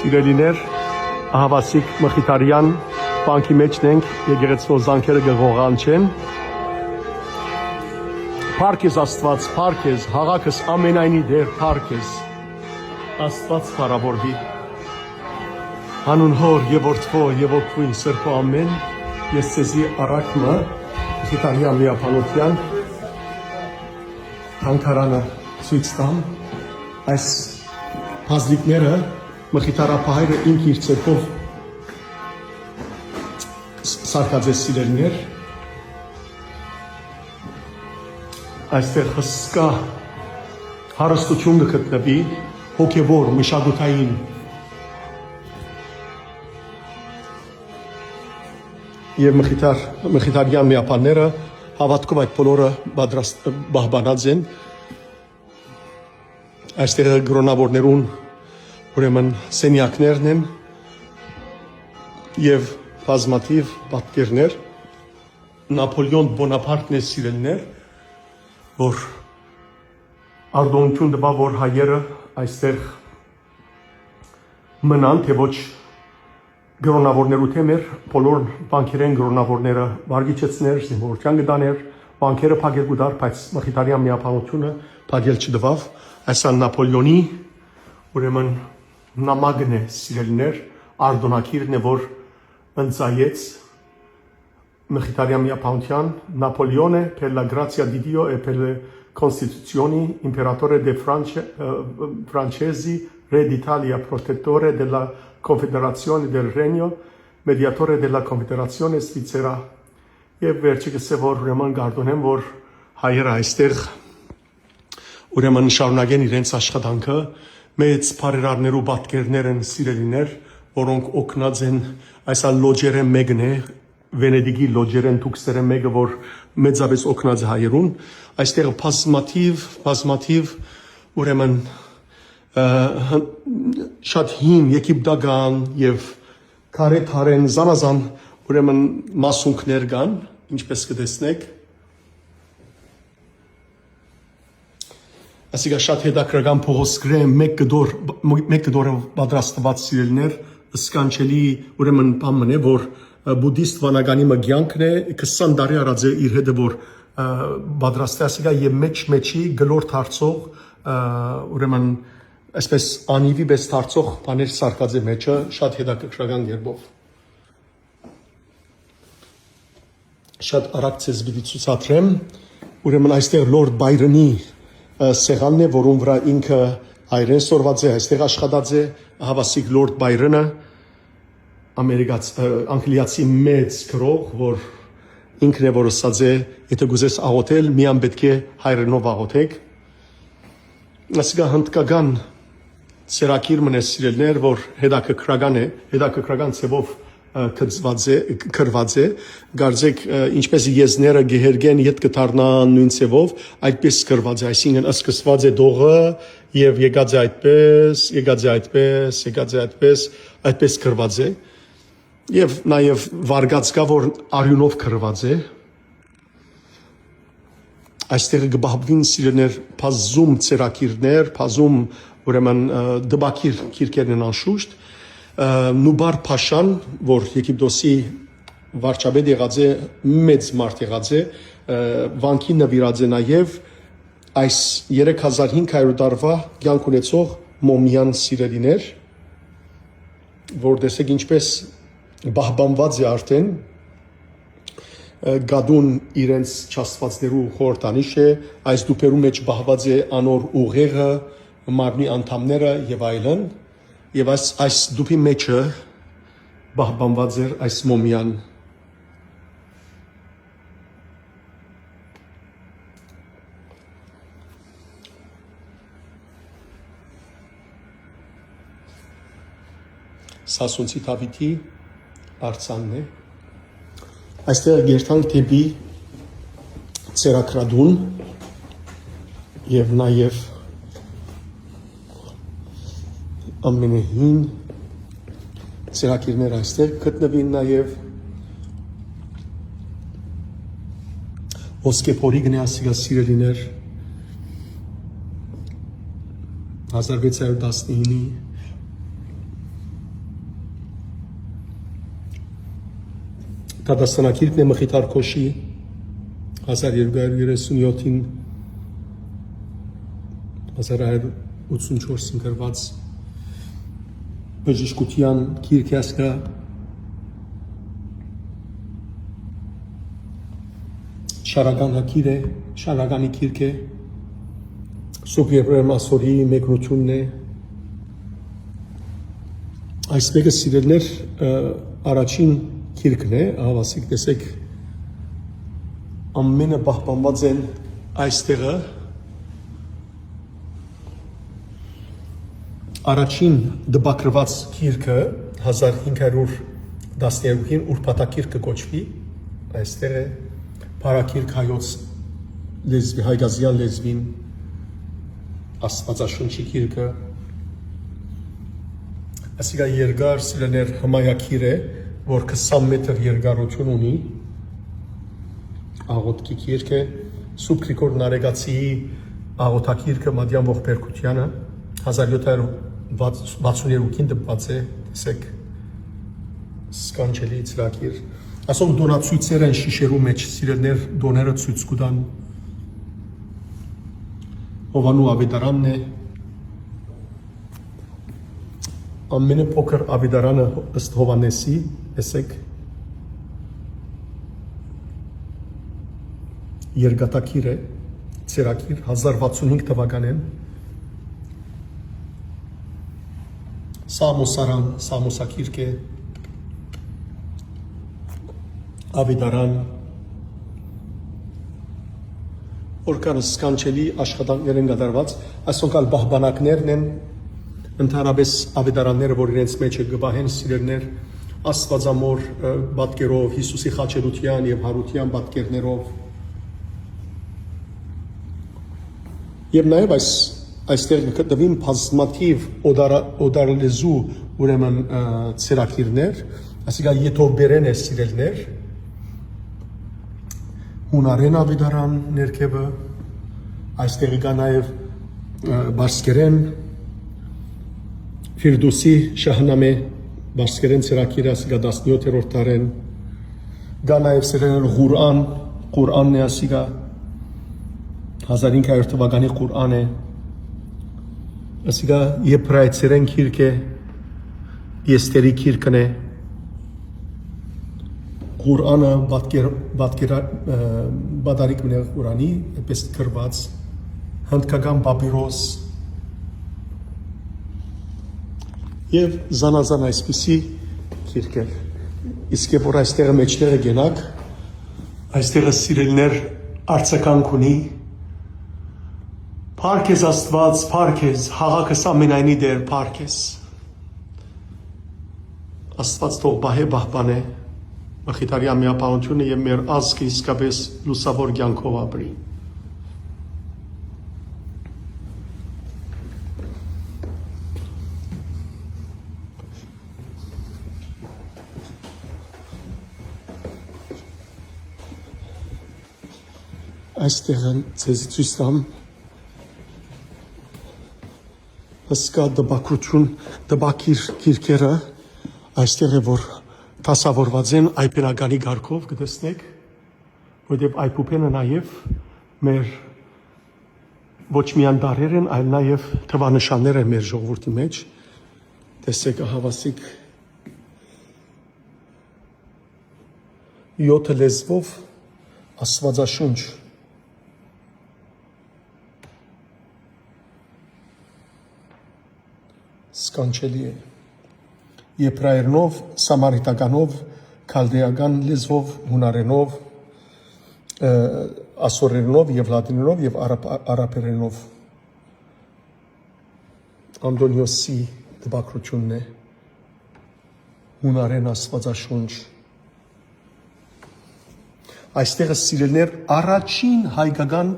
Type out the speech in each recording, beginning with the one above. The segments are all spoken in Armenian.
Սիրելիներ, ահավասիկ Մխիթարյան բանկի մեջն ենք, եկեղեցու զանքերը գողանչեն։ Փառքես Աստված, փառքես, հաղաքս ամենայնի դեր փառքես, Աստված փառավորվի։ Հանուն Հոր եւ Որդվո եւ Օգնույն Սրբո ամեն, ես ցեզի առակմը Մխիթարյան միապանության հանքարանը ցույց տամ, այս հազլիկները Մխիթարապահայրը ինք իր ցերկով սարքած է սիրելիներ, այստեղ հսկա հարստություն կգտնվի հոգևոր մշակութային եւ Մխիթարյան միապանները հավատքով այդ բոլորը բահբանած են, այստեղ գրոնավորներուն ուրեմն սենյակներն են եւ բազմաթիվ պատկերներ, Նապոլեոն Բոնապարտն է սիրելիներ, որ արտոնություն տվա, որ հայերը այստեղ մնան, թե ոչ գրոնավորներու թեմեր, բոլոր բանկերեն գրոնավորները վարգիչեցներ, զինվորության գտաներ, բանկերը փակել գուդար, բայց Մխիթարյան միապանությունը փակել չդվավ, այսան Նապոլեոնի ուրեմն նամակն է սիրելիներ, արտոնակիրն է, որ ընծայեց Mkhitaryan Miapauntyan, Napoleone per la grazia di Dio e per le Costituzioni, imperatore dei francesi, re d'Italia, protettore della Confederazione del Regno, mediatore della Confederazione Svizzera. Եվ վերջի կսեվոր ուրեմն գարդոնեմ, որ հայերը այստեղ ուրեմն շարունակեն իրենց աշխատանքը, մեծ բարերարներու պատկերներ են սիրելիներ, որոնք օգնած են այս լոջերը մեկն է, Վենեդիգի լոջերեն թուքստերը մեկը, որ մեծապես օգնած է հայերուն, այստեղ բազմաթիվ ուրեմն շատ հին եգիպտական եւ քարե-թարեն զանազան ուրեմն մասունքներ կան, ինչպես կտեսնեք, ասիկա շատ հետաքրքրական փողոցներ, մեկ կդորը պատրաստված սիրելիներ, սկանչելի ուրեմն բան է, որ բուդդիստ վանագանի մգյանքն է, 20 տարի արած է իր հետը, որ պատրաստի ասիկա եւ մեջի գլոր դարձող ուրեմն այսպես անիվի պես դարձող բաներ սարկած է մեջը, շատ հետաքրքրական երբով։ Շատ արագ ցեզ պիտի ցուցադրեմ, ուրեմն այստեղ Լորդ Բայրոնի սեղանն է, որում վրա ինքը հայրեն սորված է, այստեղ աշխատած է, հավասիկ Լորդ Բայրոնը, անգլիացի մեծ գրող, որ ինքն է, որ ասած է, եթե գուզես աղոթել, միան պետք է հայրենով աղոթեք։ Ասիկա հնդկական սերակիր մնես սիրելներ, որ հետաքրքրական ցևով կրված է, գարձեք ինչպես եզները գեհերգեն ետ կդառնան նույն ցևով, այդպես կրված է, այսինքն սկսված է դողը եւ եկած է այդպես կրված է, եւ նաեւ վարգած կա, որ արյունով կրված է, այստեղ կբահվին սիրելներ բազում ցերակիրներ, բազում ուրեմն դբակիր քիրքերն են անշուշտ, Նուբար Փաշան, որ Եգիպտոսի վարչապետ եղած է, մեծ մարդ եղած է, վանքի նվիրած է նաև այս 3500 տարվա կյանք ունեցող մոմյան սիրելիներ, որ տեսեք ինչպես բահբանված է արդեն, գադուն իրենց չաստվածներու խորհրդանիշ է, այս դուպերու մեջ բահված է անոր ուղեղը, մարմնի անդամները եւ այլն, եւ այս դուպի մեջը բահբանված էր այս մոմյան։ Սասունցի Դավիթի արձանն է։ Այստեղ գերտանք դեպի ծերակրադուն եւ նաեւ ամենահին ծերակիրներ այստեղ գտնվին նաև ոսկեփորի գնացիգա սիրելիներ 1619-ի Դատաստանակիրքն է Մխիթար Քոշի 1237-ին 1184-ին գրված բժշկության գիրք է ասկա Շարագանի գիրք է Սուրբ Եփրեմ ասորի մեկնությունն է այս մեկը սիրելներ առաջին գիրքն է հավասիկ տեսեք ամենը պահպանված են այստեղը առաջին դպակրված գիրքը 1512-ին ուրբաթագիրքը կոչվի այստեղ է Փարագիրք հայոց լեզվի հայգազյան լեզվին Աստվածաշունչի գիրքը ասիկա երկար սիրելներ հմայագիր է որ 20 մետր երկարություն ունի աղոթքի գիրք է Սուրբ Գրիգոր Նարեգացիի աղոթագիրքը Մադյան ողբերգությանը 1762-ին դպված է տեսեք սկանչելի ծրագիր ասոն դոնացույցեր են շիշերու մեջ սիրելներ դոները ցույց կտան Հովանու ավետարանն է ամենափոքր ավետարանը ըստ Հովանեսի տեսեք երկաթագիր է ծրագիր 1065 թվականին Սամոսարան Սամոսագիրք է ավետարան որքան սկանչելի աշխատանքներ են կատարված այսօնքալ բահբանակներն են ընդհանրապես ավետարանները որ իրենց մեջ գբահեն սիրելներ Աստվածամոր պատկերով Հիսուսի խաչելության եւ հարության պատկերներով եւ նաեւ այստեղ գտնվին բազմաթիվ օդարալեզու ուրեմն ծրագիրներ ասիկա եթովբերեն է սիրելներ հունարեն ավետարան ներքևը այստեղ կա նաեւ բարսկերեն Ֆիրդուսի Շահնամե բարսկերեն ծրագիրը ասիկա 17-րդ դարեն կա նաեւ սիրելներ Ղուրանն է ասիկա 1500 թվականի Ղուրան է ասիկա եբրայցերեն գիրք է Եստերի գիրքն է Ղուրանը բادرիկ մնա Ղուրանի այդպես գրված հնդկական պապիրոս եւ զանազան այսպիսի գիրքեր իսկ որ այստեղ մեջները գնաք այստեղ սիրելներ արցականք ունի Փարքեզ Աստված, Փարքեզ, հաղաքս ամենայնի դեր Փարքեզ Աստված թող բահե բահբանե Մխիթարի ամիապահությունը եւ մեր ազգը իսկապես լուսավոր կյանքով ապրի այստեղ ցեզ ցույց տամ հսկա դպակություն դպակիր գիրքերը այստեղ է որ տասավորված են այպենագանի գարքով կտեսնեք որտեղ այպուպենը նաև մեր ոչ միայն դարեր են այլ նաև թվանշաններ են մեր ժողովրդի մեջ տեսեք հավասիկ 7 լեզվով Աստվածաշունչ սկանչելի է եբրայերենով, սամարիտականով, քալդեական լեզվով, հունարենով, ասորերենով եւ լատիներենով եւ արաբերենով Անդոնիոսի դպակրությունն է հունարեն Աստվածաշունչ այստեղ սիրելներ առաջին հայկական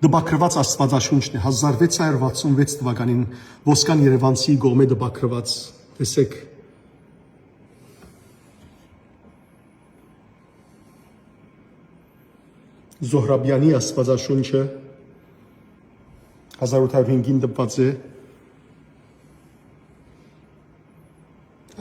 դպակրված Աստվածաշունչն է 1666 թվականին Ոսկան Երևանցի գողմե դպակրված տեսեք Զոհրաբյանի Աստվածաշունչը 1805-ին դպված է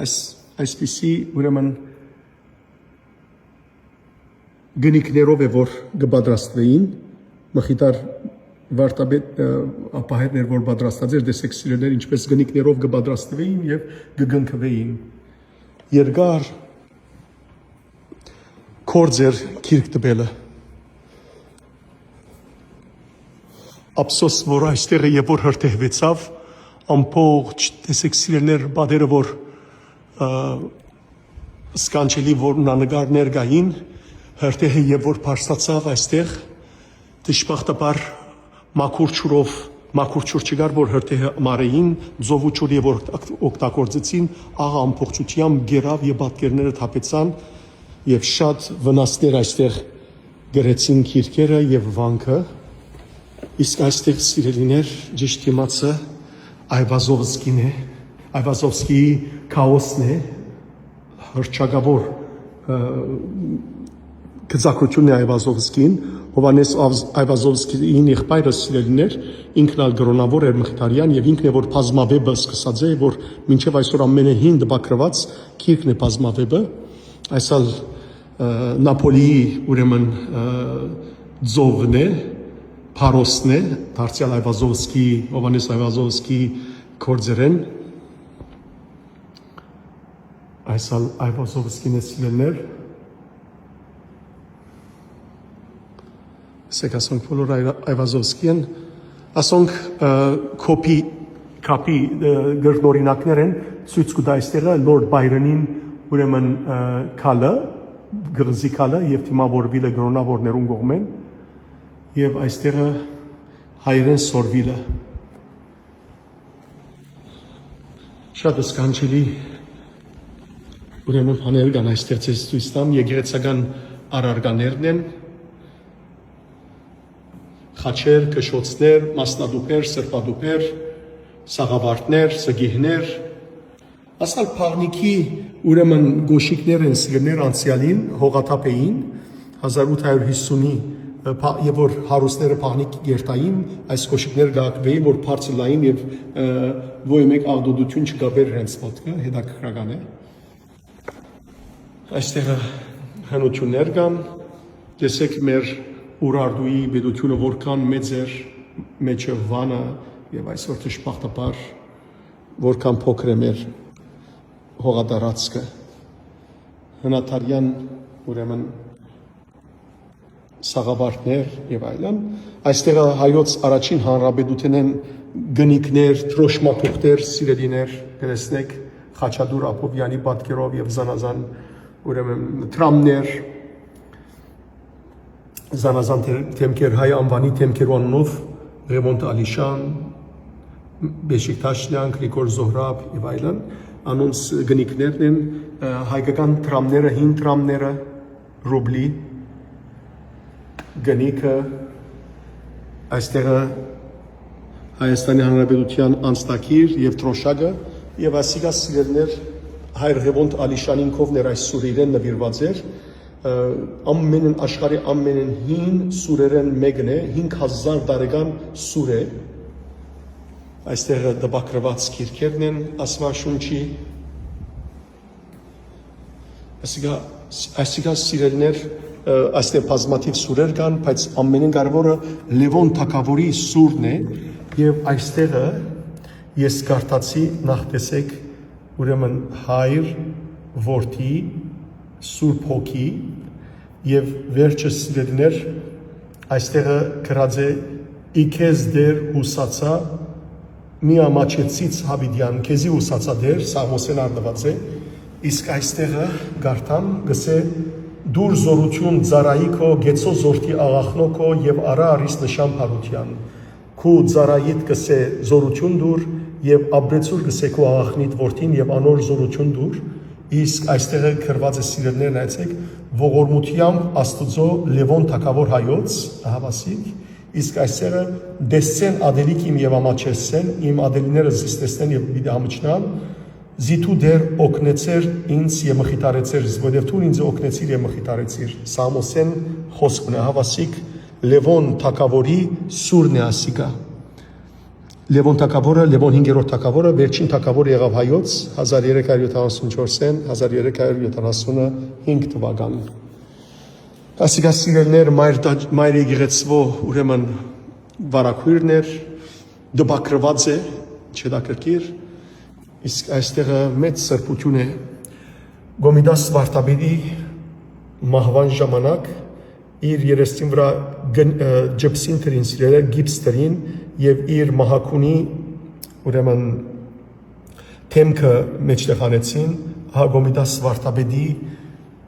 այսպիսի ուրեմն գնիկներով է որ կպատրաստվեին մխիթար վարտաբեդ ապահերներ որ պատրաստած էր դեսեք սիրելիներ ինչպես գնիկներով կպատրաստվեին եւ կգնքվեին երկար կորձեր քիրք տբելը ափսոս որ այստեղը երբ որ հրթեհվեցավ ամբողջ դեսեք սիրելիներ բادرը որ սկանչելի որ նանգարներ գային հրթեհը երբ որ փարստացավ այստեղ դժբախտաբար մաքուր ջուր չկար որ հրթեհը մարեին ձովու ջուրը որ օգտագործեցին աղա ամբողջությամբ գերավ եւ պատկերները թափեցան եւ շատ վնասներ այստեղ գրեցին քիրքերը եւ վանքը իսկ այստեղ սիրելիներ ճիշտ իմացը Այվազովսկին է Այվազովսկիի քաոսն է հրճագավոր գծակրությունն է Այվազովսկին Հովանես Այվազովսկին եղբայրը սիրելիներ ինքն ալ գրոնավոր էր մխիթարյան եւ ինքն է որ բազմավեբը սկսած է որ մինչեւ այսօր ամենահին դպակրված քիրքն է բազմավեբը այսալ Նապոլիի ուրեմն ձովն է Փարոսն է դարձյալ Այվազովսկի Հովանես Այվազովսկի կորձերեն այսալ Այվազովսկին է սիրելիներ Սեք ասոնք բոլոր Այվազովսկիան ասոնք կոպի գրնորինակներ են ցույց կտա այստեղը Լորդ Բայրոնին ուրեմն քալը գրզի քալը եւ թիմավորվիլը գրոնավորներուն կողմեն եւ այստեղը հայերեն սորվիլը շատ սկանչելի ուրեմն բաներ կան այստեղ ցույց տամ եկեղեցական արարկաներն են խաչեր, կշոցներ, մասնադուպեր, սրբադուպեր, սաղավարտներ, սգիհներ, ասալ փաղնիքի ուրեմն գոշիկներ են սիրներ անցյալին հողաթափ էին 1850-ի եւ որ հարուստները փաղնիկ երթային այս գոշիկներ գակվեին որ բարձր լային եւ ոյ մեկ աղդոդություն չկաբեր հենց ոտքը հետաքրքրական է այստեղ հնություններ կան տեսեք մեր Ուրարդուի բեդությունը որքան մեծ էր մեջը վանը եւ այսօր դժբախտաբար որքան փոքր է մեր հողատարածքը հնատարյան ուրեմն սաղավարտներ եւ այլն այստեղ հայոց առաջին հանրապետությունն գնիկներ թրոշմապուխտեր սիրելիներ տեսնեք Խաչատուր Ապովյանի պատկերով եւ զանազան ուրեմն տրամներ Զանազան թեմքեր հայ անվանի թեմքերու անունով Ռեմոնտ Ալիշան, Բեշիկտաշյան, Գրիգոր Զոհրաբ եւ այլն անոնց գնիկներն են հայկական տրամները, հին տրամները, ռուբլի գնիկը այստեղը Հայաստանի Հանրապետության անձնակիր եւ թրոշակը եւ ասիգա սիրելներ հայ Ռեմոնտ Ալիշանին կողներ այս սուրերեն նվիրված էր ամենն աշխարհի ամենն հին սուրերեն մեկն է 5000 տարեկան սուր է այստեղ դպակրված քիրքերն են ասմաշունչի այսիգա սիրելներ այստեղ բազմաթիվ սուրեր կան բայց ամենին կարևորը Լևոն Թագավորի սուրն է եւ այստեղը ես կարդացի նախ տեսեք ուրեմն հայր որդի Սուրբ հոգի եւ վերջը սիրելիներ այստեղը գրած է իքեզ դեր հուսացա մի ամաչեցից հավիդյան քեզի հուսացա դեր Սամոսեն արդված է իսկ այստեղը գարտամ գսե դուր զորություն ծարայիքո գեցո զորթի աղախնոքո եւ արա արիս նշան փարության քու ծարայիտ գսե զորություն դուր եւ աբրեցուր գսե քու աղախնիտ որդին եւ անոր զորություն դուր Իսկ այստեղ գրված է սիրելիներն այցեք ողորմությամբ Աստծո Լևոն Թագավոր հայոց հավասիկ իսկ այստեղ դեսցեն ադելիկ իմ եւ ամաչեսեն իմ ադելիները զիստեսեն եւ պիտի համճնան զիթու դեր օգնեցեր ինձ եւ մխիթարեցեր որովհետեւ դու ինձ օգնեցիր եւ մխիթարեցիր Սամոսեն խոսքն է հավասիկ Լևոն Թագավորի սուրն է ասիկա Լևոն Թագավորը, Լևոն 5-րդ թագավորը վերջին թագավորը եղավ հայոց 1374-ին 1375 թվականին։ Ասիգասիրելներ մայր եկեղեցվո ուրեմն վարակույրներ դպակրված է չդակրկիր իսկ այստեղ մեծ սրբություն է Գոմիդաս Վարդապետի մահվան ժամանակ իր երեսին վրա ջպսին տրին սիրել գիպս տրին եւ իր մահակունի ուրեմն թեմքը մեջտեղ անեցին Գոմիդաս Վարդապետի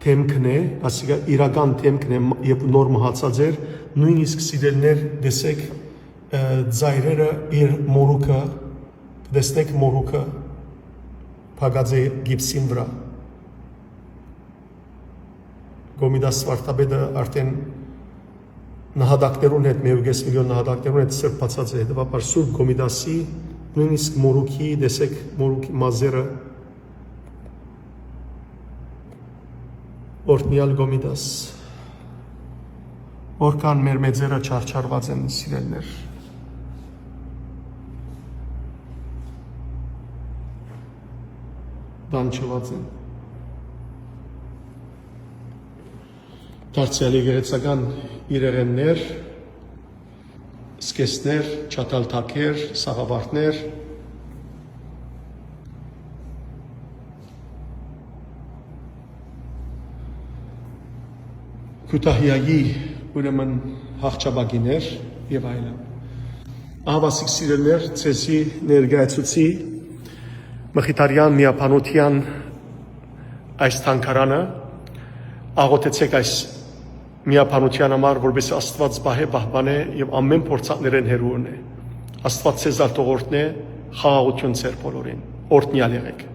թեմքն է ասիկա իրական թեմքն է երբ նոր մահացած էր նույնիսկ սիրելներ դեսեք ձայրերը իր մորուքը դեսնեք մորուքը փակած է գիպսին վրա Գոմիդաս Վարդապետը արդեն նահատակներուն հետ 1.5 միլիոն նահատակներուն հետ սրբացած է հետևաբար Սուրբ Գոմիդասի նույնիսկ մորուքի դեսեք մորուքի մազերը օրհնյալ Գոմիդաս որքան մեր մեծերը չարչարված են սիրելներ դանչված են Դարձյալ եկեղեցական իրեղեններ, սկեսներ, չաթալթակեր, սաղավարտներ, Քութահիայի ուրեմն հաղճաբագիներ եւ այլն։ Ահավասիկ սիրելներ, ցեսի ներկայացուցի Մխիթարյան միապանության այս թանգարանը աղոթեցեք այս միապանության համար, որպես Աստված բահե պահպանե եւ ամեն փորձակներեն հերու ունե։ Աստված ցեզ արտողորտնե խաղաղություն ձեր բոլորին։ Օրհնյալ եղեք։